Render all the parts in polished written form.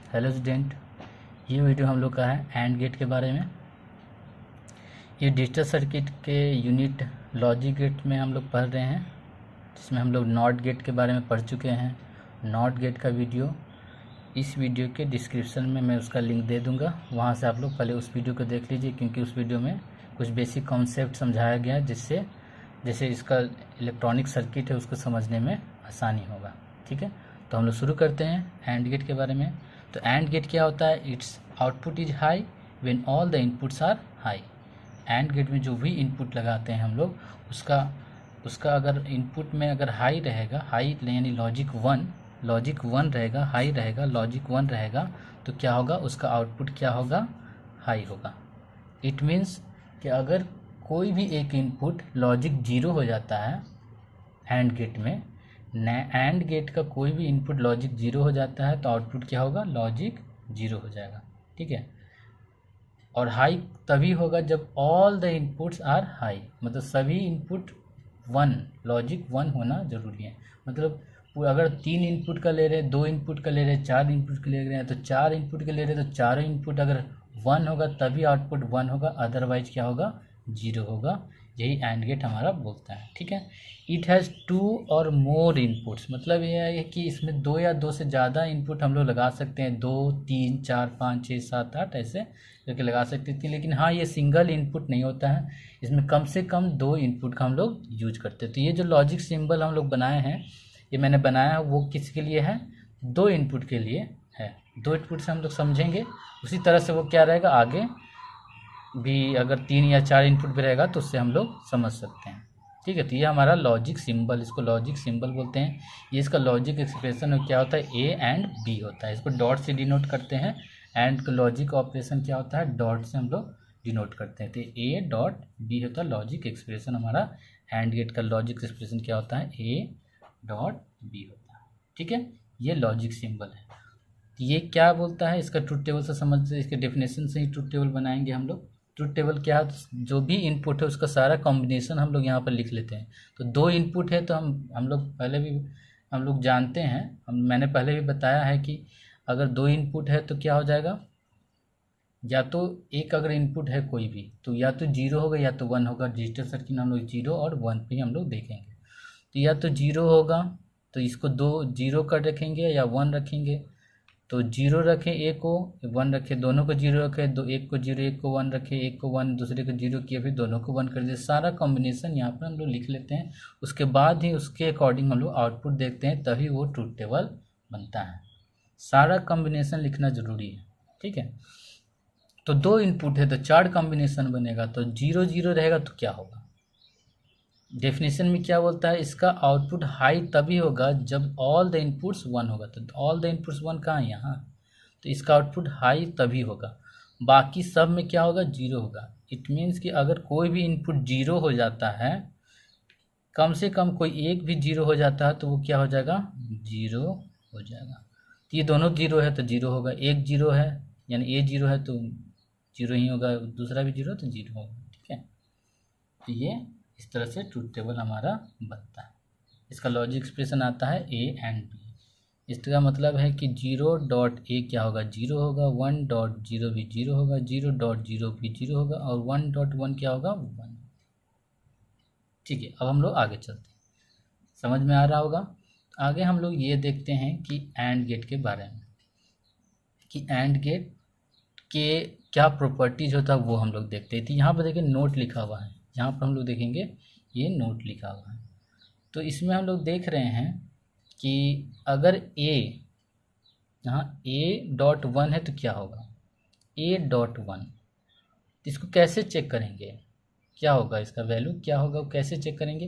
Hello student, ये video हम लोग का है एंड गेट के बारे में। ये डिजिटल सर्किट के यूनिट लॉजिक गेट में हम लोग पढ़ रहे हैं, जिसमें हम लोग नॉट गेट के बारे में पढ़ चुके हैं। नॉट गेट का वीडियो इस वीडियो के डिस्क्रिप्शन में मैं उसका लिंक दे दूंगा, वहाँ से आप लोग पहले उस वीडियो को देख लीजिए, क्योंकि उस वीडियो में कुछ बेसिक कॉन्सेप्ट समझाया गया है, जिससे जैसे इसका इलेक्ट्रॉनिक सर्किट है उसको समझने में आसानी होगा। ठीक है, तो हम लोग शुरू करते हैं एंड गेट के बारे में। तो एंड गेट क्या होता है? Its output is high when all the inputs are high. And gate में जो भी इनपुट लगाते हैं हम लोग, उसका अगर इनपुट में अगर हाई रहेगा, हाई यानी लॉजिक वन रहेगा, हाई रहेगा, लॉजिक वन रहेगा, तो क्या होगा? उसका आउटपुट क्या होगा? हाई होगा। इट मीन्स कि अगर कोई भी एक इनपुट लॉजिक जीरो हो जाता है एंड गेट में, एंड गेट का कोई भी इनपुट लॉजिक जीरो हो जाता है तो आउटपुट क्या होगा? लॉजिक जीरो हो जाएगा। ठीक है, और हाई तभी होगा जब all the inputs are high, मतलब सभी इनपुट वन, लॉजिक वन होना जरूरी है। मतलब अगर 3 इनपुट का ले रहे हैं, 2 इनपुट का ले रहे हैं, 4 इनपुट का ले रहे हैं, तो 4 इनपुट के ले रहे हैं तो चारों इनपुट अगर 1 होगा तभी आउटपुट 1 होगा, अदरवाइज क्या होगा? जीरो होगा। यही एंड गेट हमारा बोलता है। ठीक है, इट हैज़ 2 और मोर इनपुट्स, मतलब यह है कि इसमें 2 या 2 से ज़्यादा इनपुट हम लोग लगा सकते हैं, 2, 3, 4, 5, 6, 7, 8 ऐसे करके लगा सकते थे। लेकिन हाँ, ये सिंगल इनपुट नहीं होता है, इसमें कम से कम 2 इनपुट का हम लोग यूज करते हैं। तो ये जो लॉजिक सिंबल हम लोग बनाए हैं, ये मैंने बनाया है वो किसके लिए है? 2 इनपुट के लिए है। 2 इनपुट से हम लोग समझेंगे, उसी तरह से वो क्या रहेगा आगे भी, अगर 3 या 4 इनपुट भी रहेगा तो उससे हम लोग समझ सकते हैं। ठीक है, तो ये हमारा लॉजिक सिंबल, इसको लॉजिक सिंबल बोलते हैं। ये इसका लॉजिक एक्सप्रेशन में क्या होता है? ए एंड बी होता है, इसको डॉट से डिनोट करते हैं। एंड का लॉजिक ऑपरेशन क्या होता है? डॉट से हम लोग डिनोट करते हैं। तो ए डॉट बी होता है लॉजिक एक्सप्रेशन हमारा। एंड गेट का लॉजिक एक्सप्रेशन क्या होता है? ए डॉट बी होता है। ठीक है, ये लॉजिक सिंबल है। ये क्या बोलता है? इसका ट्रूथ टेबल से समझ, इसके डेफिनेशन से ही ट्रूथ टेबल बनाएंगे हम लोग। ट्रूथ टेबल क्या है? जो भी इनपुट है उसका सारा कॉम्बिनेशन हम लोग यहाँ पर लिख लेते हैं। तो 2 इनपुट है तो हम लोग पहले भी हम लोग जानते हैं, मैंने पहले भी बताया है कि अगर 2 इनपुट है तो क्या हो जाएगा? या तो एक अगर इनपुट है कोई भी, तो या तो जीरो होगा या तो 1 होगा। डिजिटल सर्किट में हम लोग 0 और 1 पे हम लोग देखेंगे। तो या तो 0 होगा तो इसको 2 0 कर रखेंगे या 1 रखेंगे। तो 0 रखें ए को, 1 रखें, दोनों को 0 रखें, दो एक को 0 एक को 1 रखें, एक को 1 दूसरे को 0 किया, फिर दोनों को 1 कर दिया। सारा कॉम्बिनेशन यहाँ पर हम लोग लिख लेते हैं। उसके बाद ही उसके अकॉर्डिंग हम लोग आउटपुट देखते हैं, तभी वो ट्रूथ टेबल बनता है। सारा कॉम्बिनेशन लिखना जरूरी है। ठीक है, तो 2 इनपुट है तो 4 कॉम्बिनेशन बनेगा। तो 0 0 रहेगा तो क्या होगा? डेफिनेशन में क्या बोलता है? इसका आउटपुट हाई तभी होगा जब ऑल द इनपुट्स 1 होगा। तो ऑल द इनपुट्स 1 कहाँ है? यहाँ। तो इसका आउटपुट हाई तभी होगा, बाकी सब में क्या होगा? 0 होगा। इट मीन्स कि अगर कोई भी इनपुट 0 हो जाता है, कम से कम कोई एक भी 0 हो जाता है, तो वो क्या हो जाएगा? 0 हो जाएगा। तो ये दोनों 0 है तो 0 होगा, एक 0 है यानी ए 0 है तो 0 ही होगा, दूसरा भी 0 तो 0 होगा। ठीक है, तो ये इस तरह से ट्रूथ टेबल हमारा बनता है। इसका लॉजिक एक्सप्रेशन आता है ए एंड बी। इसका मतलब है कि 0 डॉट ए क्या होगा? 0 होगा, 1 डॉट 0 भी 0 होगा, 0 डॉट 0 भी 0 होगा, और 1 डॉट 1 क्या होगा? 1। ठीक है, अब हम लोग आगे चलते हैं, समझ में आ रहा होगा। आगे हम लोग ये देखते हैं कि एंड गेट के बारे में, कि एंड गेट के क्या प्रॉपर्टीज होता है वो हम लोग देखते हैं। तो यहाँ पर देखिए नोट लिखा हुआ है, यहाँ पर हम लोग देखेंगे ये नोट लिखा हुआ है। तो इसमें हम लोग देख रहे हैं कि अगर ए, यहाँ ए डॉट 1 है तो क्या होगा? ए डॉट 1, इसको कैसे चेक करेंगे? क्या होगा इसका वैल्यू, क्या होगा, वो कैसे चेक करेंगे?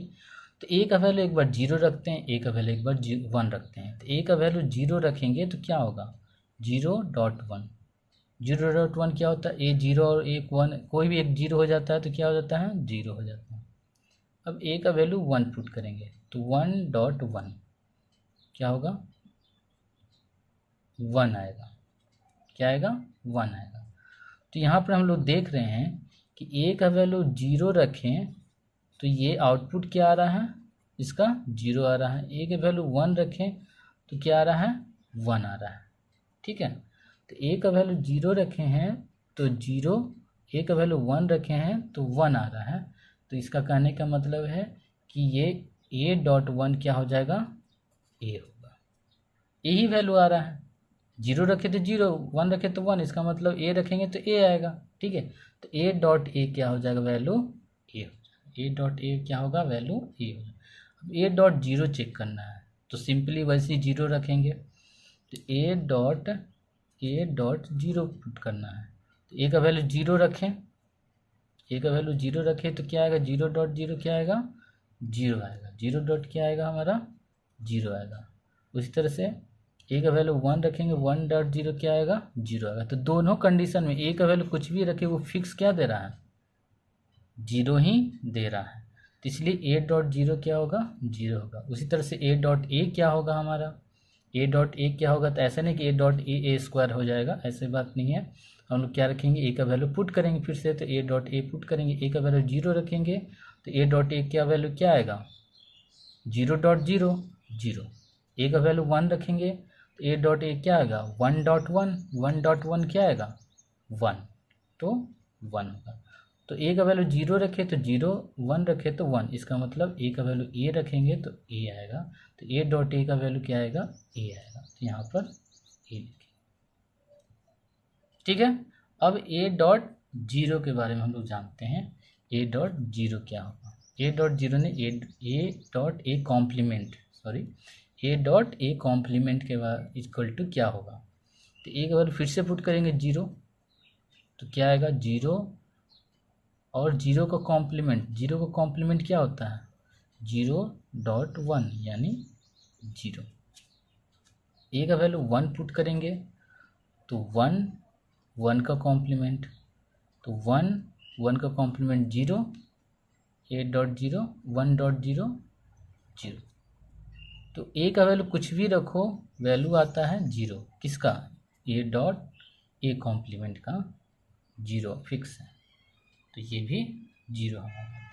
तो ए का वैल्यू एक बार 0 रखते हैं, ए का वैल्यू एक बार 1 रखते हैं। तो ए का वैल्यू 0 रखेंगे तो क्या होगा? 0.1। 0.1 क्या होता है? ए 0 और एक 1, कोई भी एक 0 हो जाता है तो क्या हो जाता है? 0 हो जाता है। अब ए का वैल्यू 1 पुट करेंगे तो 1.1 क्या होगा? 1 आएगा। क्या आएगा? 1 आएगा। तो यहाँ पर हम लोग देख रहे हैं कि ए का वैल्यू 0 रखें तो ये आउटपुट क्या आ रहा है? इसका 0 आ रहा है। ए का वैल्यू 1 रखें तो क्या आ रहा है? 1 आ रहा है। ठीक है, तो ए का वैल्यू 0 रखे हैं तो 0, ए का वैल्यू 1 रखे हैं तो 1 आ रहा है। तो इसका कहने का मतलब है कि ये ए डॉट 1 क्या हो जाएगा, ए होगा। यही वैल्यू आ रहा है, 0 रखे तो 0, 1 रखे तो 1, इसका मतलब ए रखेंगे तो ए आएगा। ठीक है, तो ए डॉट ए क्या हो जाएगा, वैल्यू ए हो जाएगा। ए डॉट ए क्या होगा, वैल्यू ए हो जाएगा। अब ए डॉट 0 चेक करना है तो सिंपली वैसे ही 0 रखेंगे, तो ए डॉट 0 पुट करना है। तो ए का वैल्यू 0 रखें, ए का वैल्यू 0 रखें तो क्या आएगा, 0 डॉट 0 क्या आएगा, 0 आएगा। 0 डॉट क्या आएगा हमारा, 0 आएगा। उसी तरह से ए का वैल्यू 1 रखेंगे, 1 डॉट 0 क्या आएगा, 0 आएगा। तो दोनों कंडीशन में ए का वैल्यू कुछ भी रखे वो फिक्स क्या दे रहा है, 0 ही दे रहा है। तो इसलिए ए डॉट 0 क्या होगा, 0 होगा। उसी तरह से ए डॉट ए क्या होगा हमारा, ए डॉट ए क्या होगा, तो ऐसा नहीं कि ए डॉट ए स्क्वायर हो जाएगा, ऐसे बात नहीं है। हम लोग क्या रखेंगे, ए का वैल्यू पुट करेंगे फिर से, तो ए डॉट ए पुट करेंगे, ए का वैल्यू 0 रखेंगे तो ए डॉट ए क्या वैल्यू क्या आएगा, 0 डॉट 0 0। ए का वैल्यू 1 रखेंगे तो ए डॉट ए क्या आएगा, 1 डॉट 1, 1 डॉट 1 क्या आएगा, 1, तो 1 होगा। तो ए का वैल्यू 0 रखे तो 0, 1 रखे तो 1, इसका मतलब ए का वैल्यू ए रखेंगे तो ए आएगा। तो ए डॉट ए का वैल्यू क्या आएगा, ए आएगा। तो यहाँ पर ए लिखेंगे। ठीक है, अब ए डॉट 0 के बारे में हम लोग जानते हैं। ए डॉट 0 क्या होगा, ए डॉट 0 ने A dot A complement, sorry, A dot A complement के बाद इक्वल टू क्या होगा, तो ए का वैल्यू फिर से पुट करेंगे 0, तो क्या आएगा 0 और 0 का कॉम्प्लीमेंट, 0 का कॉम्प्लीमेंट क्या होता है, 0 डॉट 1 यानी 0। ए का वैल्यू 1 पुट करेंगे तो 1, 1 का कॉम्प्लीमेंट, तो 1, 1 का कॉम्प्लीमेंट 0, ए डॉट 0, 1 डॉट 0 0। तो ए का वैल्यू कुछ भी रखो वैल्यू आता है 0, किसका, ए डॉट ए कॉम्प्लीमेंट का 0 फिक्स है, तो ये भी 0 हमारा आता है।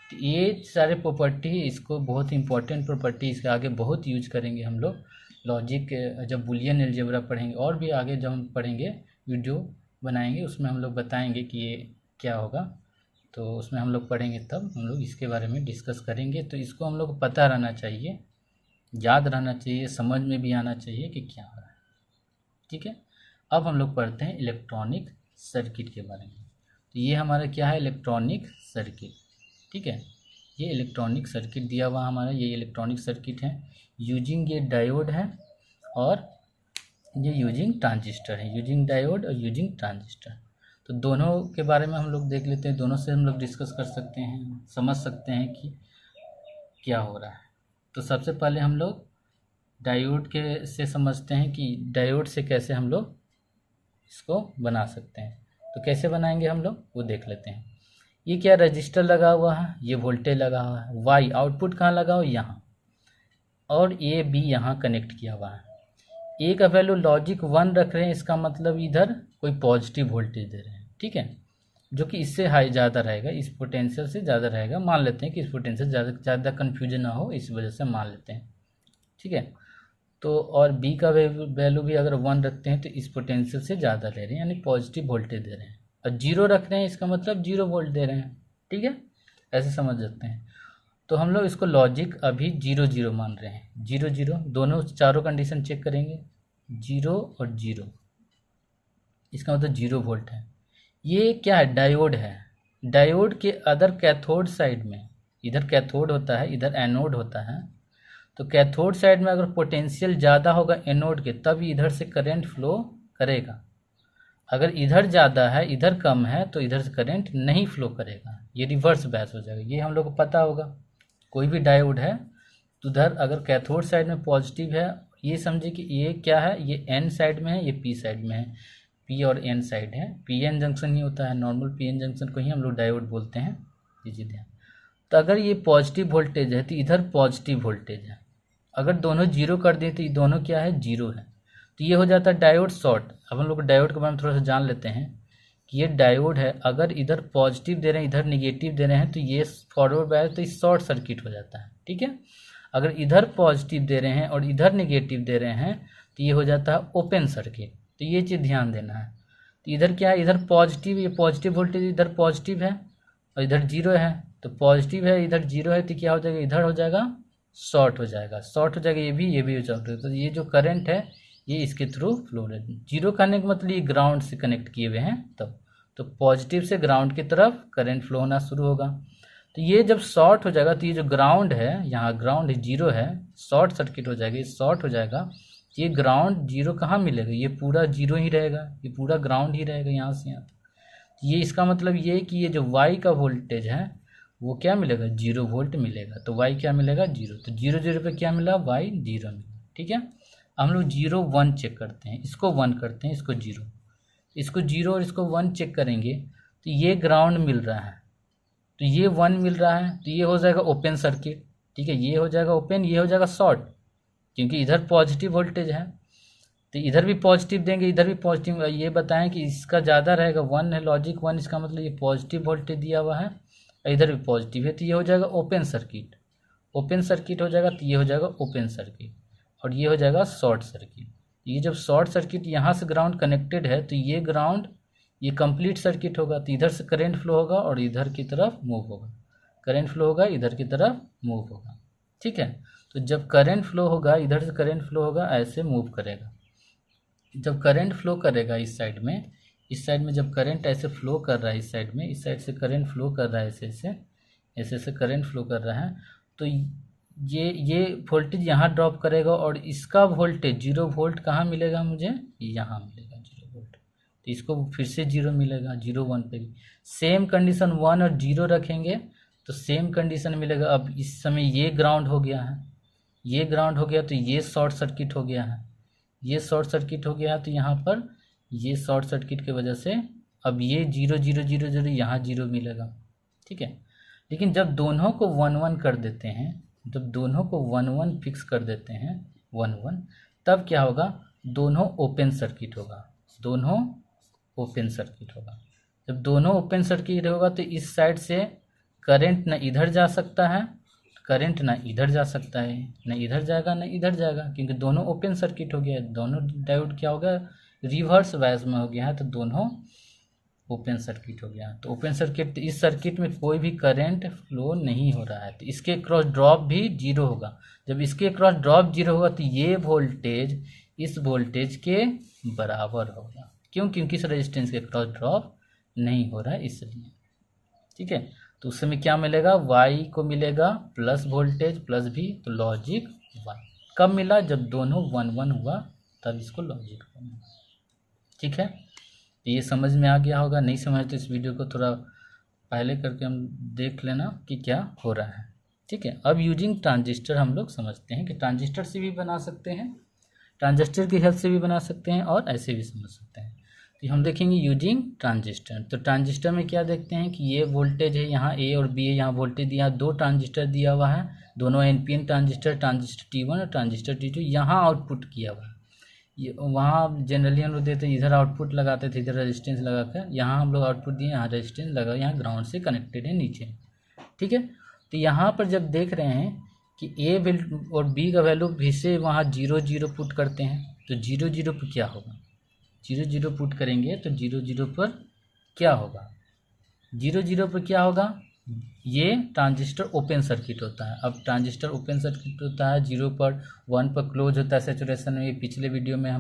तो ये सारे प्रॉपर्टी, इसको बहुत इंपॉर्टेंट प्रॉपर्टी, इसके आगे बहुत यूज करेंगे हम लोग लॉजिक, जब बुलियन अलजेब्रा पढ़ेंगे और भी आगे जब हम पढ़ेंगे वीडियो बनाएंगे उसमें हम लोग बताएंगे कि ये क्या होगा, तो उसमें हम लोग पढ़ेंगे तब हम लोग इसके बारे में डिस्कस करेंगे। तो इसको हम लोग को पता रहना चाहिए, याद रहना चाहिए, समझ में भी आना चाहिए कि क्या हो रहा है। ठीक है, अब हम लोग पढ़ते हैं इलेक्ट्रॉनिक सर्किट के बारे में। तो ये हमारा क्या है, इलेक्ट्रॉनिक सर्किट। ठीक है, ये इलेक्ट्रॉनिक सर्किट दिया हुआ हमारा, ये इलेक्ट्रॉनिक सर्किट है। यूजिंग ये डायोड है और ये यूजिंग ट्रांजिस्टर है, यूजिंग डायोड और यूजिंग ट्रांजिस्टर। तो दोनों के बारे में हम लोग देख लेते हैं, दोनों से हम लोग डिस्कस कर सकते हैं, समझ सकते हैं कि क्या हो रहा है। तो सबसे पहले हम लोग डायोड के से समझते हैं कि डायोड से कैसे हम लोग इसको बना सकते हैं। तो कैसे बनाएंगे हम लोग वो देख लेते हैं। ये क्या रजिस्टर लगा हुआ है, ये वोल्टेज लगा हुआ है, वाई आउटपुट कहाँ लगा हो, यहाँ, और ए बी यहाँ कनेक्ट किया हुआ है। ए का वैल्यू लॉजिक 1 रख रहे हैं, इसका मतलब इधर कोई पॉजिटिव वोल्टेज दे रहे हैं। ठीक है, जो कि इससे हाई ज़्यादा रहेगा, इस पोटेंशियल से ज़्यादा रहेगा, मान लेते हैं कि इस पोटेंशियल ज़्यादा कन्फ्यूजन ना हो इस वजह से मान लेते हैं। ठीक है, तो और बी का वैल्यू भी अगर 1 रखते हैं तो इस पोटेंशियल से ज़्यादा ले रहे हैं, यानी पॉजिटिव वोल्टेज दे रहे हैं, और 0 रख रहे हैं इसका मतलब 0 वोल्ट दे रहे हैं। ठीक है, ऐसे समझ सकते हैं। तो हम लोग इसको लॉजिक अभी 0 0 मान रहे हैं, 0 0, दोनों चारों कंडीशन चेक करेंगे, 0 और 0, इसका मतलब 0 वोल्ट है। ये क्या है, डायोड है। डायोड के अदर कैथोड साइड में, इधर कैथोड होता है इधर एनोड होता है, तो कैथोड साइड में अगर पोटेंशियल ज़्यादा होगा एनोड के तब इधर से करंट फ्लो करेगा, अगर इधर ज़्यादा है इधर कम है तो इधर से करंट नहीं फ्लो करेगा, ये रिवर्स बैच हो जाएगा। ये हम लोग को पता होगा, कोई भी डायोड है तो उधर अगर कैथोड साइड में पॉजिटिव है, ये समझे कि ये क्या है, ये एन साइड में है, ये पी साइड में है, पी और एन साइड है, पी एन जंक्शन ही होता है, नॉर्मल पी एन जंक्शन को ही हम लोग डायोड बोलते हैं, दीजिए ध्यान। तो अगर ये पॉजिटिव वोल्टेज है तो इधर पॉजिटिव वोल्टेज है, अगर दोनों 0 कर दें तो ये दोनों क्या है, 0 है, तो ये हो जाता है डायोड शॉर्ट। अब हम लोग डायोड के बारे में थोड़ा सा जान लेते हैं कि ये डायोड है, अगर इधर पॉजिटिव दे रहे हैं इधर निगेटिव दे रहे हैं तो ये फॉरवर्ड बायस, तो ये शॉर्ट सर्किट हो जाता है। ठीक है, अगर इधर पॉजिटिव दे रहे हैं और इधर निगेटिव दे रहे हैं तो ये हो जाता है ओपन सर्किट। तो ये चीज़ ध्यान देना है। तो इधर क्या है, इधर पॉजिटिव, ये पॉजिटिव वोल्टेज इधर पॉजिटिव है और इधर जीरो है, तो पॉजिटिव है इधर जीरो है, तो क्या हो जाएगा, इधर हो जाएगा शॉर्ट हो जाएगा, शॉर्ट हो जाएगा, ये भी शॉर्ट हो जाएगा। तो ये जो करंट है ये इसके थ्रू फ्लो हो रहा है। जीरो करने का मतलब ये ग्राउंड से कनेक्ट किए हुए हैं तब, तो पॉजिटिव से ग्राउंड की तरफ करंट फ्लो होना शुरू होगा। तो ये जब शॉर्ट हो जाएगा तो ये जो ग्राउंड है, यहाँ ग्राउंड जीरो है, शॉर्ट सर्किट हो जाएगा, ये शॉर्ट हो जाएगा, ये ग्राउंड जीरो कहाँ मिलेगा, ये पूरा जीरो ही रहेगा, ये पूरा ग्राउंड ही रहेगा यहाँ से यहाँ तक। ये इसका मतलब ये कि ये जो वाई का वोल्टेज है वो क्या मिलेगा, 0 वोल्ट मिलेगा। तो वाई क्या मिलेगा, 0। तो 0 0 पे क्या मिला, वाई 0 मिला। ठीक है, हम लोग 0 1 चेक करते हैं, इसको 1 करते हैं, इसको 0, इसको 0 और इसको 1 चेक करेंगे तो ये ग्राउंड मिल रहा है, तो ये 1 मिल रहा है, तो ये हो जाएगा ओपन सर्किट। ठीक है, ये हो जाएगा ओपन, ये हो जाएगा शॉर्ट, क्योंकि इधर पॉजिटिव वोल्टेज है, तो इधर भी पॉजिटिव देंगे, इधर भी पॉजिटिव। ये बताएं कि इसका ज़्यादा रहेगा, 1 है, लॉजिक 1, इसका मतलब ये पॉजिटिव वोल्टेज दिया हुआ है, इधर भी पॉजिटिव है, तो ये हो जाएगा ओपन सर्किट। ओपन सर्किट हो जाएगा तो ये हो जाएगा ओपन सर्किट, और ये हो जाएगा शॉर्ट सर्किट। ये जब शॉर्ट सर्किट यहाँ से ग्राउंड कनेक्टेड है तो ये ग्राउंड, ये कंप्लीट सर्किट होगा, तो इधर से करंट फ्लो होगा और इधर की तरफ मूव होगा, करंट फ्लो होगा इधर की तरफ मूव होगा। ठीक है, तो जब करंट फ्लो होगा, इधर से करंट फ्लो होगा, ऐसे मूव करेगा। जब करंट फ्लो करेगा इस साइड में, इस साइड में जब करंट ऐसे फ्लो कर रहा है, इस साइड में, इस साइड से करंट फ्लो कर रहा है, ऐसे करंट फ्लो कर रहा है, तो ये वोल्टेज यहाँ ड्रॉप करेगा और इसका वोल्टेज 0 वोल्ट कहाँ मिलेगा, मुझे यहाँ मिलेगा 0 वोल्ट। तो इसको फिर से 0 मिलेगा, 0 1 पे भी सेम कंडीशन 1 और 0 रखेंगे तो सेम कंडीशन मिलेगा। अब इस समय ये ग्राउंड हो गया है, ये ग्राउंड हो गया, तो ये शॉर्ट सर्किट हो गया है, ये शॉर्ट सर्किट हो गया, तो यहाँ पर ये शॉर्ट सर्किट की वजह से अब ये 0 0 0 0 यहाँ 0 मिलेगा। ठीक है, लेकिन जब दोनों को 1 1 कर देते हैं, जब दोनों को 1 1 फिक्स कर देते हैं 1 1, तब क्या होगा, दोनों ओपन सर्किट होगा, दोनों ओपन सर्किट होगा। जब दोनों ओपन सर्किट होगा तो इस साइड से करंट न इधर जा सकता है, करंट ना इधर जा सकता है, न इधर जाएगा न इधर जाएगा, क्योंकि दोनों ओपन सर्किट हो गया है, दोनों डायोड क्या हो गया, रिवर्स वाइज में हो गया है, तो दोनों ओपन सर्किट हो गया। तो ओपन सर्किट, इस सर्किट में कोई भी करंट फ्लो नहीं हो रहा है, तो इसके क्रॉस ड्रॉप भी 0 होगा। जब इसके क्रॉस ड्रॉप 0 होगा तो ये वोल्टेज इस वोल्टेज के बराबर होगा। क्यों, क्योंकि इस रेजिस्टेंस के क्रॉस ड्रॉप नहीं हो रहा है इसलिए। ठीक है, तो उस समय क्या मिलेगा, वाई को मिलेगा प्लस वोल्टेज प्लस भी, तो लॉजिक 1 कब मिला, जब दोनों 1 1 हुआ तब इसको लॉजिक 1। ठीक है, तो ये समझ में आ गया होगा, नहीं समझ तो इस वीडियो को थोड़ा पहले करके हम देख लेना कि क्या हो रहा है। ठीक है, अब यूजिंग ट्रांजिस्टर हम लोग समझते हैं कि ट्रांजिस्टर से भी बना सकते हैं, ट्रांजिस्टर की हेल्प से भी बना सकते हैं और ऐसे भी समझ सकते हैं। तो हम देखेंगे यूजिंग ट्रांजिस्टर। तो ट्रांजिस्टर में क्या देखते हैं कि ये वोल्टेज है, यहाँ ए और बी है, यहाँ वोल्टेज दिया, 2 ट्रांजिस्टर दिया हुआ है, दोनों एनपीएन ट्रांजिस्टर, ट्रांजिस्टर T1 और ट्रांजिस्टर T2, यहाँ आउटपुट किया हुआ है। ये वहाँ जनरली हम लोग देते हैं, इधर आउटपुट लगाते थे, इधर रेजिस्टेंस लगा कर, यहाँ हम लोग आउटपुट दिए, यहाँ रेजिस्टेंस लगा, यहाँ ग्राउंड से कनेक्टेड है नीचे। ठीक है, तो यहाँ पर जब देख रहे हैं कि ए और बी का वैल्यू भी से वहाँ 0 0 पुट करते हैं, तो 0 0 पर क्या होगा, 0 0 पुट करेंगे तो 0 0 पर क्या होगा, 0 0 पर क्या होगा, ये ट्रांजिस्टर ओपन सर्किट होता है। अब ट्रांजिस्टर ओपन सर्किट होता है, 0 पर 1 पर क्लोज होता है सैचुरेशन में, पिछले वीडियो में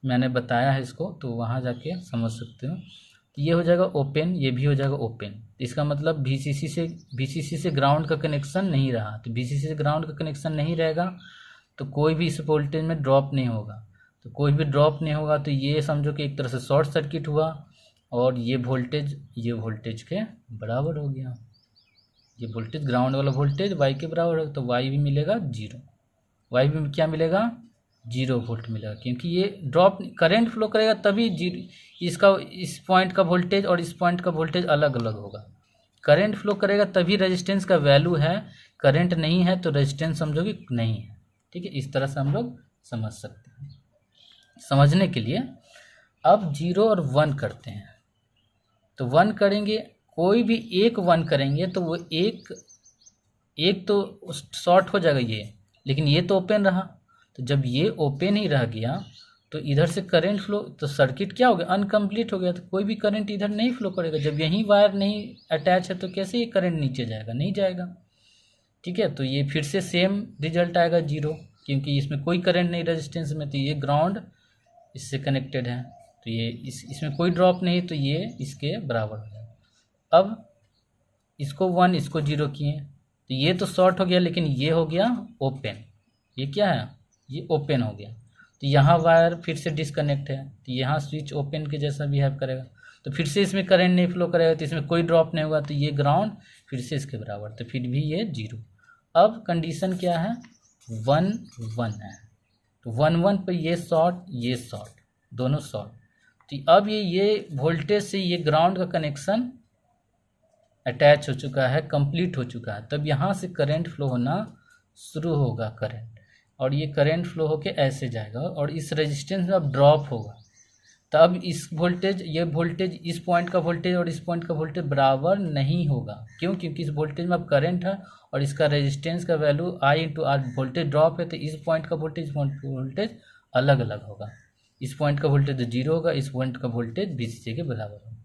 मैंने बताया है इसको, तो वहाँ जाके समझ सकते हो। तो ये हो जाएगा ओपन, ये भी हो जाएगा ओपन, इसका मतलब VCC से ग्राउंड का कनेक्शन नहीं रहा, तो VCC से ग्राउंड का कनेक्शन नहीं रहेगा तो कोई भी इस वोल्टेज में ड्रॉप नहीं होगा, तो कोई भी ड्रॉप नहीं होगा, तो ये समझो कि एक तरह से शॉर्ट सर्किट हुआ और ये वोल्टेज के बराबर हो गया, ये वोल्टेज ग्राउंड वाला वोल्टेज वाई के बराबर होगा, तो वाई भी मिलेगा 0, वाई भी क्या मिलेगा 0 वोल्ट मिलेगा, क्योंकि ये ड्रॉप करंट फ्लो करेगा तभी इसका इस पॉइंट का वोल्टेज और इस पॉइंट का वोल्टेज अलग अलग होगा। करंट फ्लो करेगा तभी रेजिस्टेंस का वैल्यू है, करंट नहीं है तो रेजिस्टेंस समझो कि नहीं है। ठीक है, इस तरह से हम लोग समझ सकते हैं। समझने के लिए अब 0 और 1 करते हैं, तो 1 करेंगे, कोई भी एक 1 करेंगे तो वो एक तो शॉर्ट हो जाएगा ये, लेकिन ये तो ओपन रहा, तो जब ये ओपन ही रह गया तो इधर से करंट फ्लो, तो सर्किट क्या हो गया, अनकम्प्लीट हो गया। तो कोई भी करंट इधर नहीं फ्लो करेगा। जब यहीं वायर नहीं अटैच है तो कैसे ये करंट नीचे जाएगा, नहीं जाएगा। ठीक है, तो ये फिर से सेम रिजल्ट आएगा 0, क्योंकि इसमें कोई करंट नहीं रेजिस्टेंस में। तो ये ग्राउंड इससे कनेक्टेड है, तो ये इसमें कोई ड्रॉप नहीं, तो ये इसके बराबर हो जाएगा। अब इसको 1 इसको 0 किए, तो ये तो शॉर्ट हो गया, लेकिन ये हो गया ओपन। ये क्या है, ये ओपन हो गया। तो यहाँ वायर फिर से डिसकनेक्ट है, तो यहाँ स्विच ओपन के जैसा बिहेव करेगा। तो फिर से इसमें करंट नहीं फ्लो करेगा, तो इसमें कोई ड्रॉप नहीं होगा, तो ये ग्राउंड फिर से इसके बराबर, तो फिर भी ये 0। अब कंडीशन क्या है, 1 1 है। तो 1 1 पर ये शॉर्ट, दोनों शॉर्ट। तो अब ये वोल्टेज से ये ग्राउंड का कनेक्शन अटैच हो चुका है, कंप्लीट हो चुका है। तब यहाँ से करंट फ्लो होना शुरू होगा, करंट, और ये करंट फ्लो होके ऐसे जाएगा, और इस रेजिस्टेंस में अब ड्रॉप होगा। तब इस वोल्टेज, ये वोल्टेज, इस पॉइंट का वोल्टेज और इस पॉइंट का वोल्टेज बराबर नहीं होगा। क्यों, क्योंकि इस वोल्टेज में अब करंट है और इसका रेजिस्टेंस का वैल्यू I/R, वोल्टेज ड्रॉप है। तो इस पॉइंट का वोल्टेज, इस पॉइंट का वोल्टेज अलग अलग होगा। इस पॉइंट का वोल्टेज 0 होगा, इस पॉइंट का वोल्टेज VCC के बराबर होगा।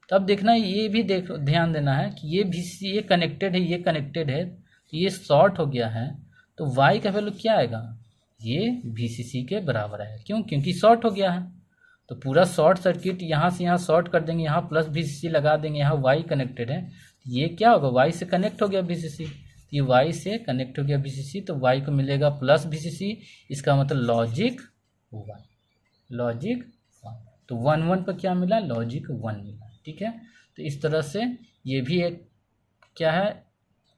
तो अब देखना, ये भी ध्यान देना है कि ये VCC, ये कनेक्टेड है, ये कनेक्टेड है, तो ये शॉर्ट हो गया है। तो Y का वैल्यू क्या आएगा, ये VCC के बराबर आएगा। क्यों, क्योंकि शॉर्ट हो गया है। तो पूरा शॉर्ट सर्किट यहाँ से यहाँ शॉर्ट कर देंगे, यहाँ प्लस VCC लगा देंगे, यहाँ Y कनेक्टेड है, ये क्या होगा, Y से कनेक्ट हो गया VCC। तो ये Y से कनेक्ट हो गया VCC, तो Y को मिलेगा प्लस VCC। इसका मतलब लॉजिक 1, लॉजिक 1। तो 1 1 पर क्या मिला, लॉजिक 1 मिला। ठीक है, तो इस तरह से ये भी एक क्या है,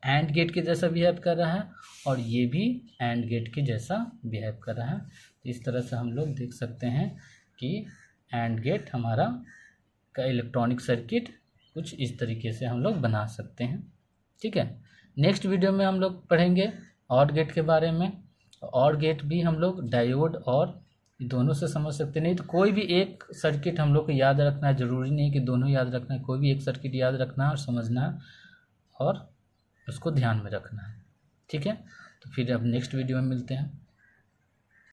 एंड गेट के जैसा बिहेव कर रहा है, और ये भी एंड गेट के जैसा बिहेव कर रहा है। तो इस तरह से हम लोग देख सकते हैं कि एंड गेट हमारा का इलेक्ट्रॉनिक सर्किट कुछ इस तरीके से हम लोग बना सकते हैं। ठीक है, नेक्स्ट वीडियो में हम लोग पढ़ेंगे और गेट के बारे में। और गेट भी हम लोग डायोड और दोनों से समझ सकते, नहीं तो कोई भी एक सर्किट हम लोग को याद रखना है, ज़रूरी नहीं कि दोनों याद रखना है, कोई भी एक सर्किट याद रखना है और समझना है और उसको ध्यान में रखना है। ठीक है, तो फिर अब नेक्स्ट वीडियो में मिलते हैं।